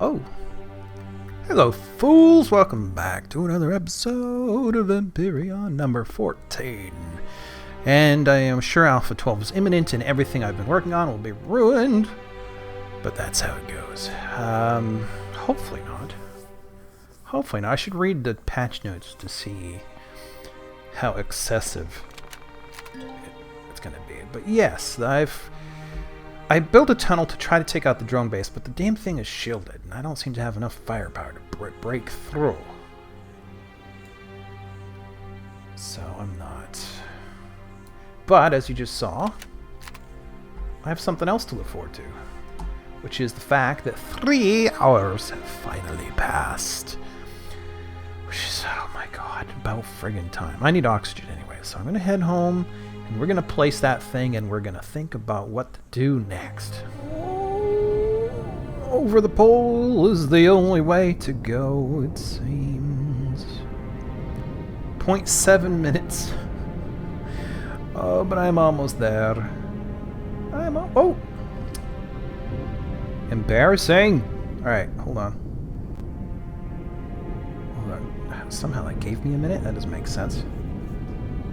Oh. Hello, fools! Welcome back to another episode of Empyrion number 14. And I am sure Alpha 12 is imminent and everything I've been working on will be ruined. But that's how it goes. Hopefully not. Hopefully not. I should read the patch notes to see how excessive it's going to be. But yes, I built a tunnel to try to take out the drone base, but the damn thing is shielded, and I don't seem to have enough firepower to break through. So I'm not. But, as you just saw, I have something else to look forward to, which is the fact that 3 hours have finally passed. Which is, oh my god, about friggin' time. I need oxygen anyway, so I'm going to head home. And we're going to place that thing and we're going to think about what to do next. Over the pole is the only way to go, it seems. 0.7 minutes. Oh, but I'm almost there. Oh! Embarrassing! Alright, hold on. Somehow that gave me a minute? That doesn't make sense.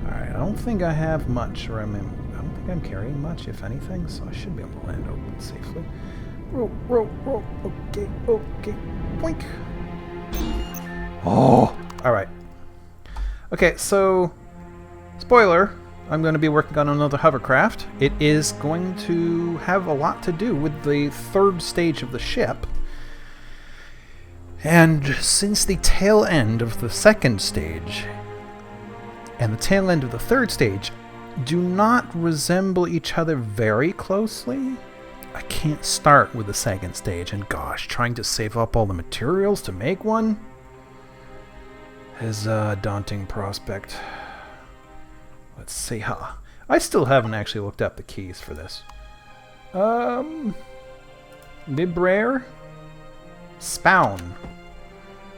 Alright, I don't think I have much, or I don't think I'm carrying much, if anything, so I should be able to land open safely. Roll, okay, boink. Oh, alright. Okay, so, spoiler, I'm going to be working on another hovercraft. It is going to have a lot to do with the third stage of the ship. And since the tail end of the second stage and the tail end of the third stage do not resemble each other very closely, I can't start with the second stage, and gosh, trying to save up all the materials to make one is a daunting prospect. Let's see, I still haven't actually looked up the keys for this. Libraire? Spawn.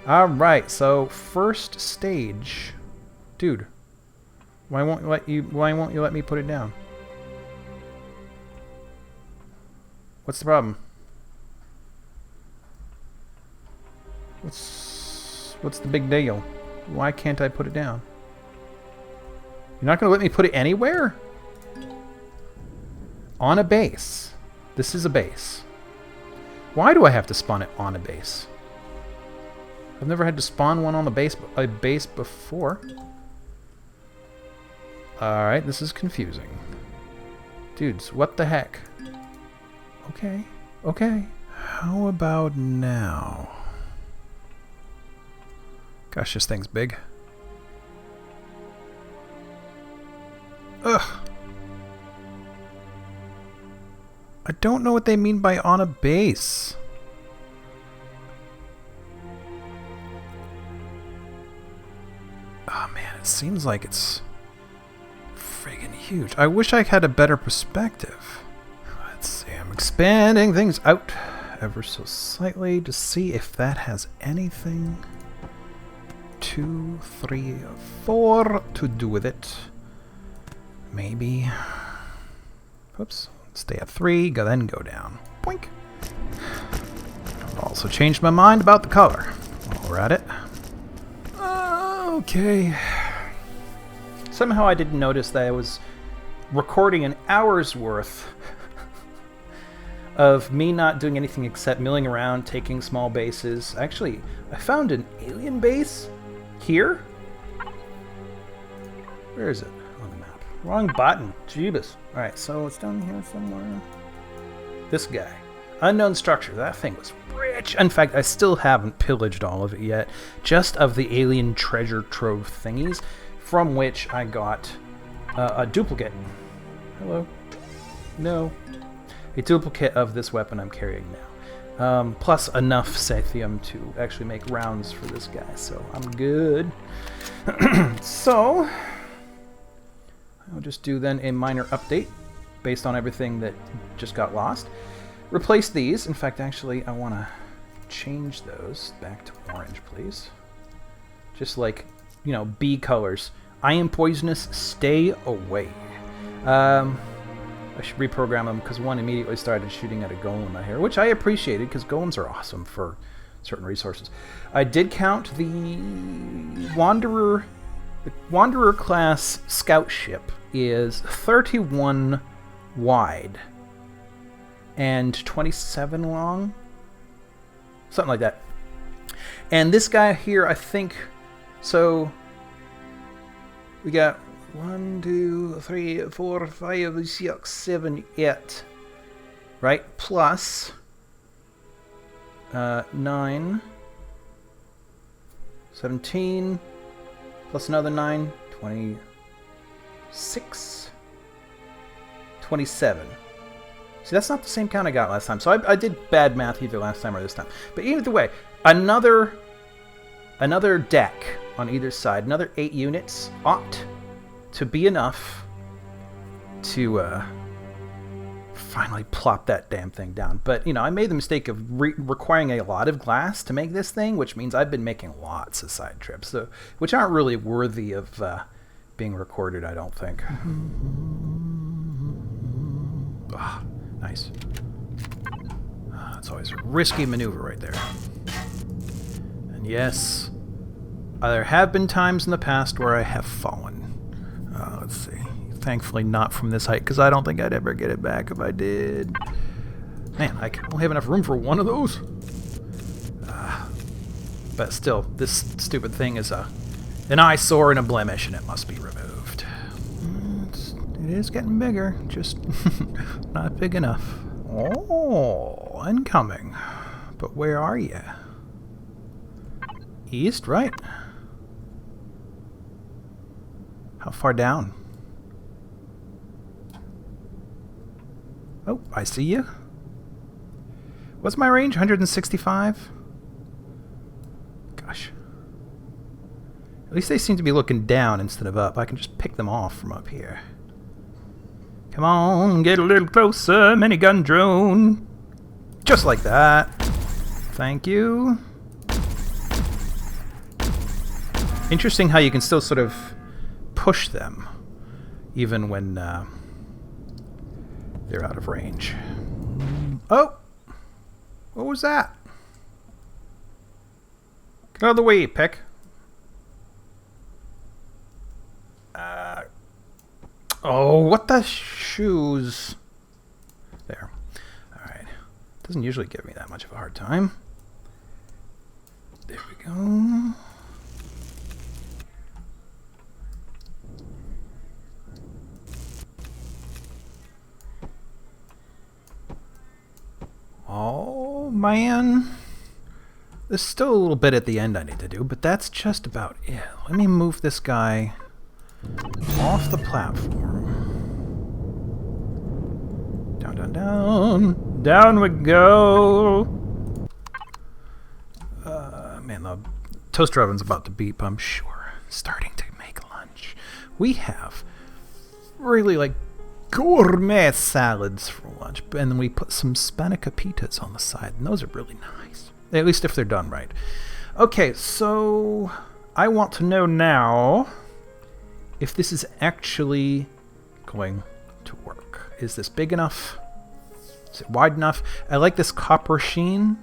Alright, so first stage. Dude. Why won't you let me put it down? What's the problem? What's the big deal? Why can't I put it down? You're not going to let me put it anywhere? On a base. This is a base. Why do I have to spawn it on a base? I've never had to spawn one on a base before. Alright, this is confusing. Dudes, what the heck? Okay. How about now? Gosh, this thing's big. Ugh. I don't know what they mean by on a base. Oh man, it seems like it's friggin' huge. I wish I had a better perspective. Let's see, I'm expanding things out ever so slightly to see if that has anything 2, 3, 4 to do with it. Maybe. Oops. Stay at 3, then go down. Boink. I've also changed my mind about the color. While we're at it. Okay. Somehow I didn't notice that I was recording an hour's worth of me not doing anything except milling around, taking small bases. Actually, I found an alien base here. Where is it on the map? Wrong button. Jeebus. Alright, so it's down here somewhere. This guy. Unknown structure. That thing was rich. In fact, I still haven't pillaged all of it yet. Just of the alien treasure trove thingies, from which I got a duplicate. Hello? No. A duplicate of this weapon I'm carrying now. Plus enough Sathium to actually make rounds for this guy, so I'm good. So, I'll just do then a minor update based on everything that just got lost. Replace these. In fact, actually, I want to change those back to orange, please. Just like, you know, bee colors. I am poisonous. Stay away. I should reprogram them because one immediately started shooting at a golem out here, which I appreciated because golems are awesome for certain resources. I did count the Wanderer. The Wanderer class scout ship is 31 wide and 27 long, something like that. And this guy here, I think, so we got 1, 2, 3, 4, 5, 6, 7, 8, right? Plus 9, 17, plus another 9, 26, 27. See, that's not the same count I got last time. So I did bad math either last time or this time. But either way, another deck on either side, another 8 units ought to be enough to finally plop that damn thing down. But, you know, I made the mistake of requiring a lot of glass to make this thing, which means I've been making lots of side trips, so, which aren't really worthy of being recorded, I don't think. Nice. It's always a risky maneuver right there. And yes, there have been times in the past where I have fallen. Let's see. Thankfully not from this height, because I don't think I'd ever get it back if I did. Man, I only have enough room for one of those. But still, this stupid thing is an eyesore and a blemish, and it must be removed. It is getting bigger, just not big enough. Oh, incoming. But where are you? East, right? How far down? Oh, I see you. What's my range? 165? Gosh. At least they seem to be looking down instead of up. I can just pick them off from up here. Come on, get a little closer, minigun drone. Just like that. Thank you. Interesting how you can still sort of push them, even when they're out of range. Oh! What was that? Get out of the way, Peck. Oh, what the shoes? There. Alright. Doesn't usually give me that much of a hard time. There we go. Oh, man. There's still a little bit at the end I need to do, but that's just about it. Let me move this guy off the platform. Down, down, down. Down we go. Man, the toaster oven's about to beep, I'm sure. Starting to make lunch. We have really, like, gourmet salads for lunch, and then we put some spanakoppitas on the side, and those are really nice. At least if they're done right. Okay, so I want to know now if this is actually going to work. Is this big enough? Is it wide enough? I like this copper sheen,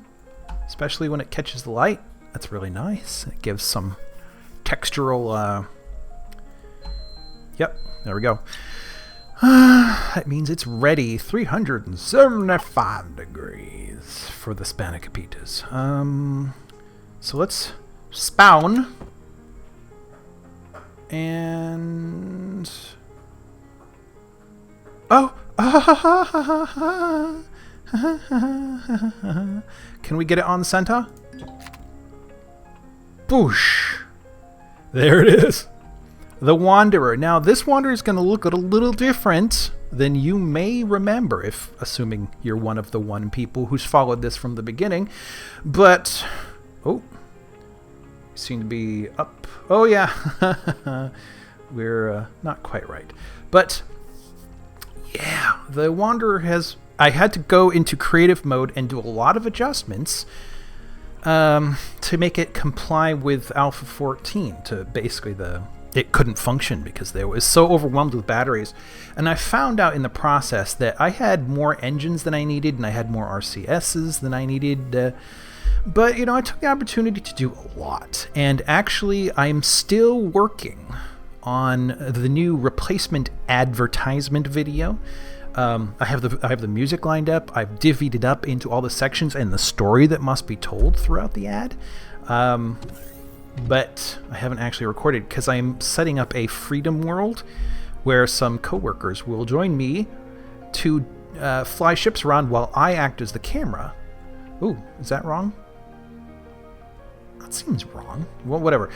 especially when it catches the light. That's really nice. It gives some textural... Yep, there we go. That means it's ready. 375 degrees for the spanakoppitas. So let's spawn. And... Oh! Can we get it on center? Boosh! There it is. The Wanderer. Now, this Wanderer is going to look a little different than you may remember, if assuming you're one of the people who's followed this from the beginning. But, oh, seem to be up. Oh, yeah. We're not quite right. But, yeah, the Wanderer has... I had to go into creative mode and do a lot of adjustments to make it comply with Alpha 14, to basically the it couldn't function because they was so overwhelmed with batteries. And I found out in the process that I had more engines than I needed, and I had more RCSs than I needed. But, you know, I took the opportunity to do a lot. And actually, I'm still working on the new replacement advertisement video. I have the music lined up. I've divvied it up into all the sections and the story that must be told throughout the ad. But I haven't actually recorded because I'm setting up a freedom world where some coworkers will join me to fly ships around while I act as the camera. Ooh, is that wrong? That seems wrong. Well, whatever.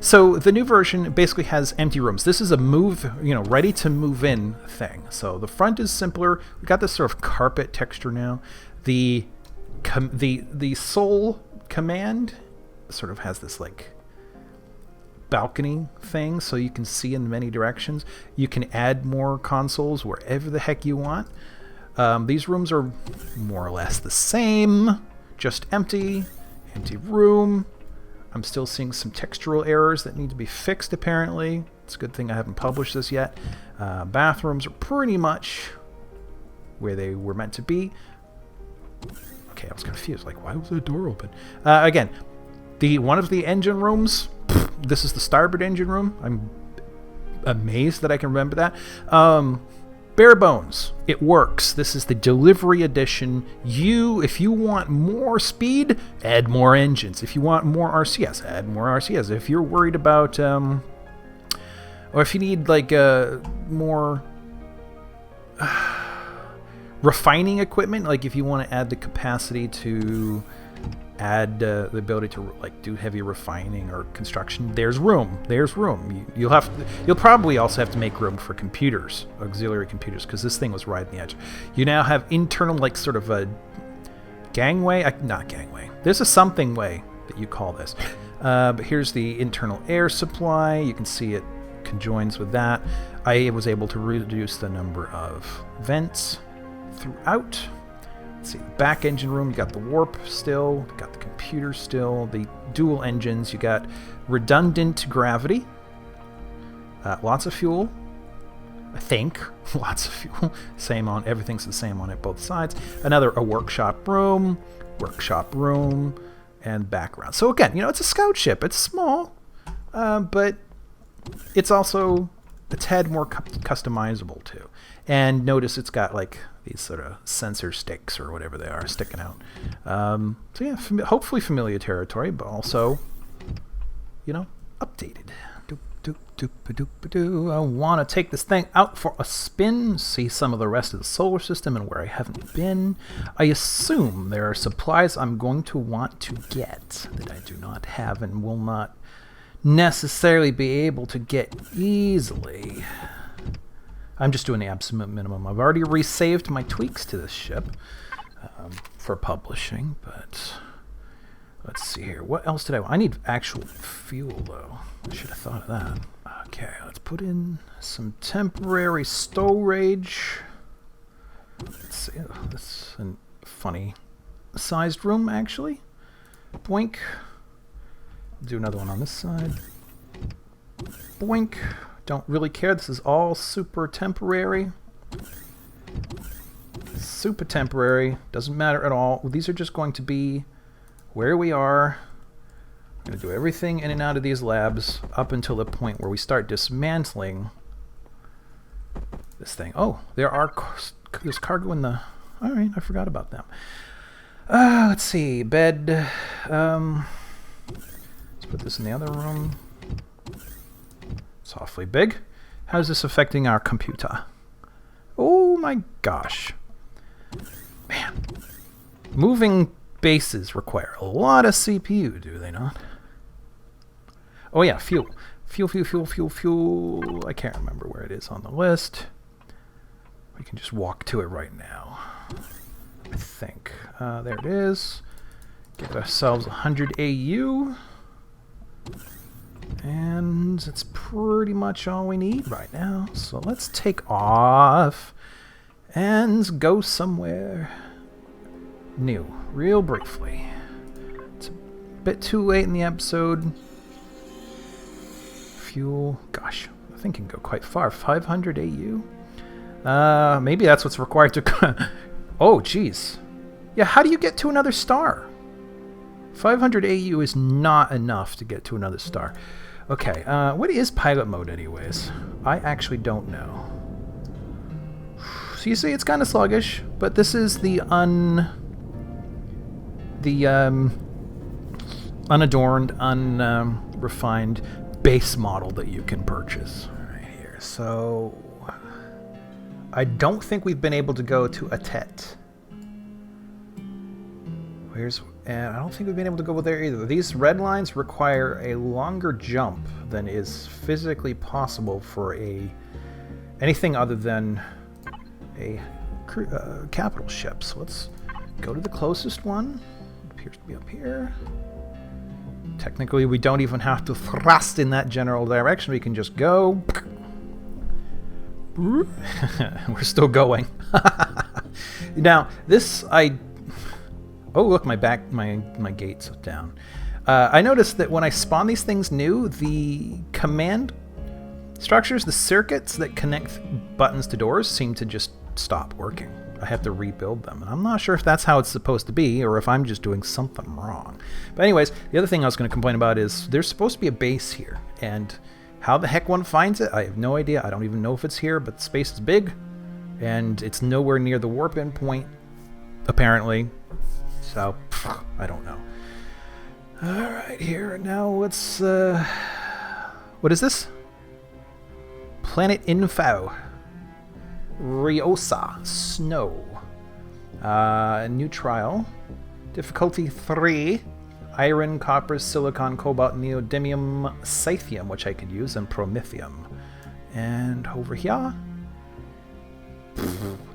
So the new version basically has empty rooms. This is a move, you know, ready to move in thing. So the front is simpler. We got this sort of carpet texture now. The Soul command sort of has this like balcony thing, so you can see in many directions. You can add more consoles wherever the heck you want. These rooms are more or less the same, just empty room. I'm still seeing some textural errors that need to be fixed apparently. It's a good thing I haven't published this yet. Bathrooms are pretty much where they were meant to be. Okay, I was confused, like why was the door open? Again, one of the engine rooms, this is the starboard engine room. I'm amazed that I can remember that. Bare bones, it works. This is the delivery edition. If you want more speed, add more engines. If you want more RCS, add more RCS. If you're worried about, or if you need like more refining equipment, like if you want to add the capacity to add the ability to like do heavy refining or construction, there's room. You'll probably also have to make room for computers, auxiliary computers, because this thing was right on the edge. You now have internal like sort of a gangway, not gangway. There's a something way that you call this. But here's the internal air supply. You can see it conjoins with that. I was able to reduce the number of vents throughout. Let's see, back engine room, you got the warp still, you got the computer still, the dual engines, you got redundant gravity, lots of fuel, I think, lots of fuel, everything's the same on it, both sides. A workshop room, and background. So again, you know, it's a scout ship, it's small, but it's also a tad more customizable too. And notice it's got like these sort of sensor sticks or whatever they are sticking out. So yeah, hopefully familiar territory, but also, you know, updated. I want to take this thing out for a spin, see some of the rest of the solar system and where I haven't been. I assume there are supplies I'm going to want to get that I do not have and will not necessarily be able to get easily. I'm just doing the absolute minimum. I've already resaved my tweaks to this ship for publishing, but let's see here. What else did I want? I need actual fuel, though. I should have thought of that. Okay, let's put in some temporary storage. Let's see. Oh, that's a funny sized room, actually. Boink. Do another one on this side. Boink. Don't really care. This is all super temporary. Super temporary. Doesn't matter at all. These are just going to be where we are. I'm going to do everything in and out of these labs up until the point where we start dismantling this thing. Oh, there's cargo in the... All right, I forgot about them. Let's see. Bed. Let's put this in the other room. It's awfully big. How's this affecting our computer? Oh my gosh. Man. Moving bases require a lot of CPU, do they not? Oh yeah, fuel. Fuel. I can't remember where it is on the list. We can just walk to it right now. I think. There it is. Give ourselves 100 AU. And it's pretty much all we need right now. So let's take off and go somewhere new, real briefly. It's a bit too late in the episode. fuel. Gosh, I think it can go quite far. 500 AU? Maybe that's what's required to... Oh, jeez. Yeah, how do you get to another star? 500 AU is not enough to get to another star. Okay, what is pilot mode anyways? I actually don't know. So you see, it's kind of sluggish, but this is the unadorned, unrefined base model that you can purchase right here. So I don't think we've been able to go to Atet. And I don't think we've been able to go there either. These red lines require a longer jump than is physically possible for anything other than a capital ship. So let's go to the closest one. It appears to be up here. Technically, we don't even have to thrust in that general direction. We can just go. We're still going. Now, this Oh, look, my gate's down. I noticed that when I spawn these things new, the command structures, the circuits that connect buttons to doors seem to just stop working. I have to rebuild them, and I'm not sure if that's how it's supposed to be, or if I'm just doing something wrong. But anyways, the other thing I was going to complain about is there's supposed to be a base here, and how the heck one finds it, I have no idea. I don't even know if it's here, but the space is big, and it's nowhere near the warp end point, apparently. So, I don't know. Alright, here, now let's, what is this? Planet Info. Riosa. Snow. New trial. Difficulty 3. Iron, copper, silicon, cobalt, neodymium, scythium, which I could use, and promethium. And over here...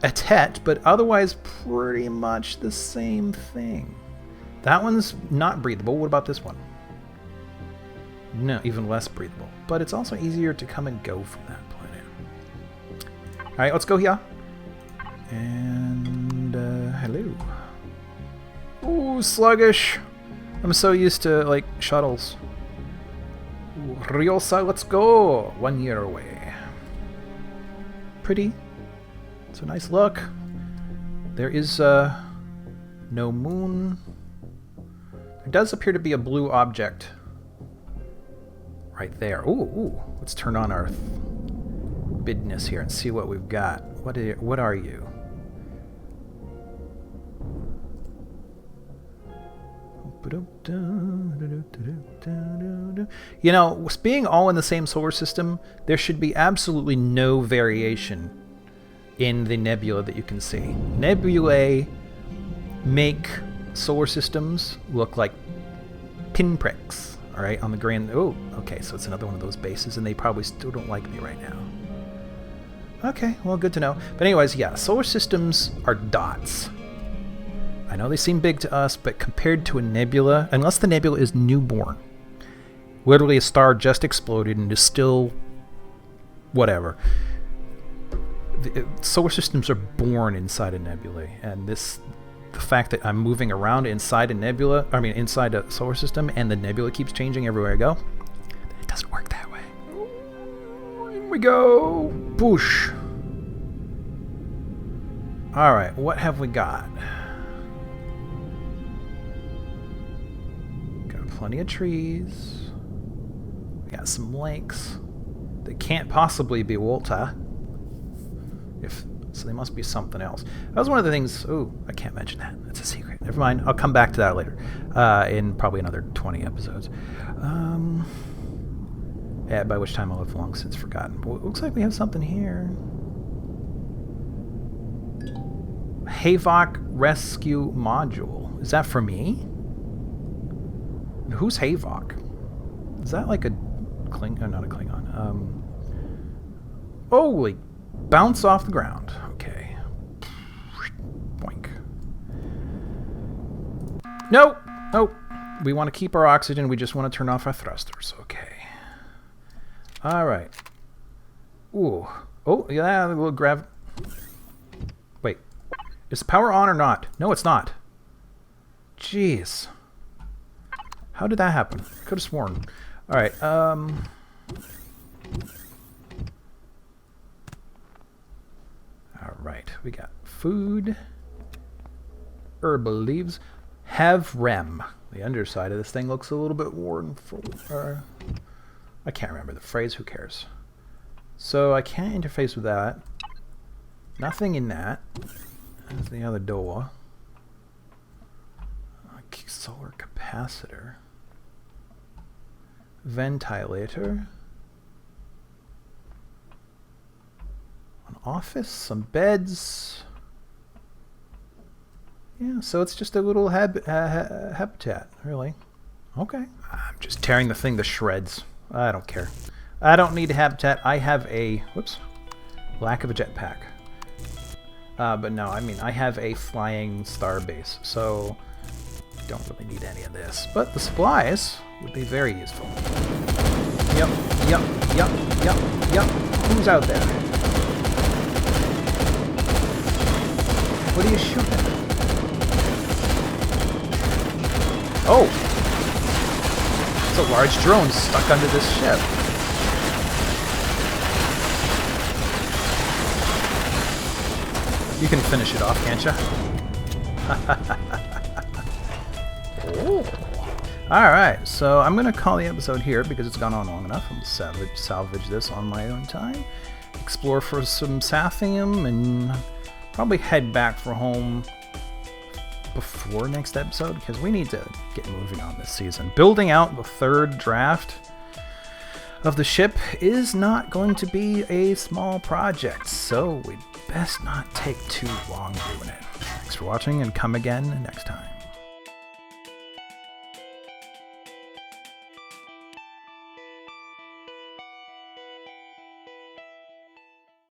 Atet, but otherwise pretty much the same thing. That one's not breathable. What about this one? No, even less breathable. But it's also easier to come and go from that planet. Alright, let's go here. And, hello. Ooh, sluggish. I'm so used to, like, shuttles. Ooh, Riosa, let's go. 1 year away. Pretty. It's a nice look. There is no moon. There does appear to be a blue object right there. Ooh. Let's turn on our bidness here and see what we've got. What are you? You know, being all in the same solar system, there should be absolutely no variation in the nebula that you can see. Nebulae make solar systems look like pinpricks, all right, on the grand... Oh, okay, so it's another one of those bases, and they probably still don't like me right now. Okay, well, good to know. But anyways, yeah, solar systems are dots. I know they seem big to us, but compared to a nebula, unless the nebula is newborn, literally a star just exploded and is still whatever. Solar systems are born inside a nebula, and the fact that I'm moving around inside a nebula, inside a solar system, and the nebula keeps changing everywhere I go, it doesn't work that way. Here we go! Boosh! Alright, what have we got? Got plenty of trees. We got some lakes. They can't possibly be water. So they must be something else. That was one of the things... Ooh, I can't mention that. That's a secret. Never mind. I'll come back to that later. In probably another 20 episodes. Yeah, by which time I'll have long since forgotten. But it looks like we have something here. Havok Rescue Module. Is that for me? And who's Havok? Is that like a Klingon? Not a Klingon. Holy... Bounce off the ground. Okay. Boink. No! Nope. We want to keep our oxygen. We just want to turn off our thrusters. Okay. Alright. Ooh. Oh, yeah, we'll grab... Wait. Is the power on or not? No, it's not. Jeez. How did that happen? I could have sworn. Alright, Alright, we got food, herbal leaves, have rem. The underside of this thing looks a little bit worn. I can't remember the phrase, who cares? So I can't interface with that. Nothing in that. There's the other door. Solar capacitor. Ventilator. An office, some beds. Yeah, so it's just a little habitat, really. Okay. I'm just tearing the thing to shreds. I don't care. I don't need a habitat. I have a... Whoops. Lack of a jetpack. But no, I mean, I have a flying star base, so I don't really need any of this. But the supplies would be very useful. Yep. Who's out there? What are you shooting at? Oh! It's a large drone stuck under this ship. You can finish it off, can't you? Oh. Alright, so I'm going to call the episode here because it's gone on long enough. I'm going to salvage this on my own time. Explore for some Sathium and probably head back for home before next episode because we need to get moving on this season. Building out the third draft of the ship is not going to be a small project, so we'd best not take too long doing it. Thanks for watching and come again next time.